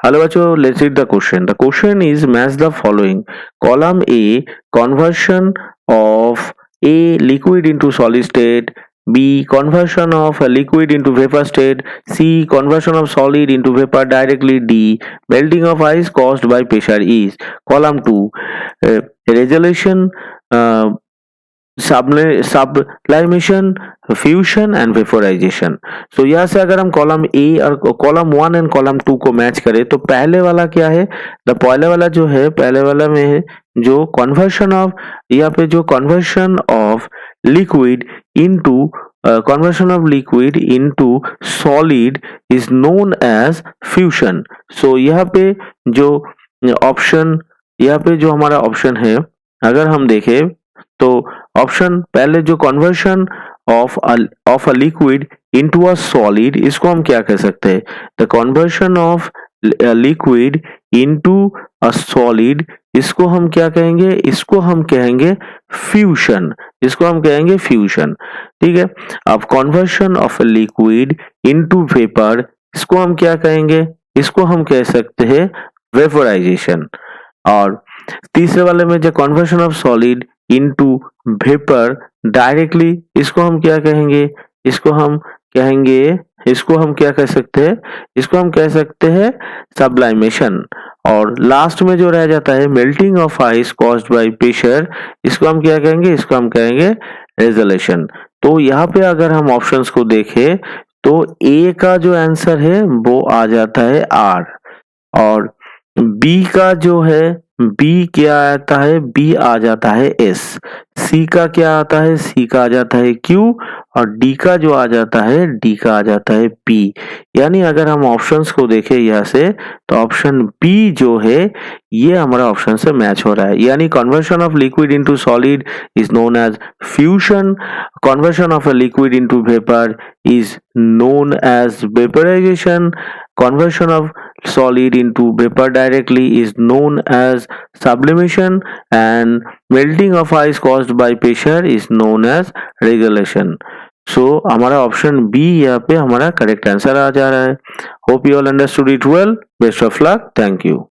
Hello बच्चों, let's read the question. The question is match the following. Column A, conversion of A liquid into solid state. B, conversion of a liquid into vapor state. C, conversion of solid into vapor directly. D, melting of ice caused by pressure is. Column 2, resolution, uh, sublimation, fusion and vaporisation. तो यहाँ से अगर हम column A और column 1 and column 2 को match करें तो पहले वाला क्या है, द पहले वाला जो है, पहले वाला में है जो कन्वर्शन ऑफ, यहाँ पे जो conversion of liquid into conversion of liquid into solid is known as fusion. सो यहाँ पे जो ऑप्शन, यहाँ पे जो हमारा ऑप्शन है, अगर हम देखें तो ऑप्शन पहले जो conversion of a liquid into a solid, इसको हम क्या कह सकते हैं, the conversion of liquid into a solid, इसको हम क्या कहेंगे, इसको हम कहेंगे फ्यूशन, इसको हम कहेंगे फ्यूशन. ठीक है. अब conversion of liquid into vapour, इसको हम क्या कहेंगे, इसको हम कह सकते हैं वेपोराइजेशन. और तीसरे वाले में जो conversion of solid into vapour directly, इसको हम क्या कहेंगे, इसको हम कहेंगे, इसको हम क्या कह सकते हैं, इसको हम कह सकते हैं सब्लाइमेशन. और लास्ट में जो रह जाता है melting of ice caused by pressure, इसको हम क्या कहेंगे, इसको हम कहेंगे रेजोल्यूशन. तो यहाँ पे अगर हम ऑप्शंस को देखें तो ए का जो आंसर है वो आ जाता है आर, और बी का जो है, बी क्या आता है, बी आ जाता है एस. सी का क्या आता है, सी का आ जाता है क्यू, और डी का जो आ जाता है, डी का आ जाता है पी. यानी अगर हम ऑप्शंस को देखें यहाँ से तो ऑप्शन बी जो है ये हमारा ऑप्शन से मैच हो रहा है. यानी conversion of liquid into solid is known as fusion, conversion of a liquid into vapour is known as vaporization, conversion of solid into vapor directly is known as sublimation, and melting of ice caused by pressure is known as regulation. So हमारा option B यहाँ पे हमारा correct answer आ जा रहा है. Hope you all understood it well. Best of luck. Thank you.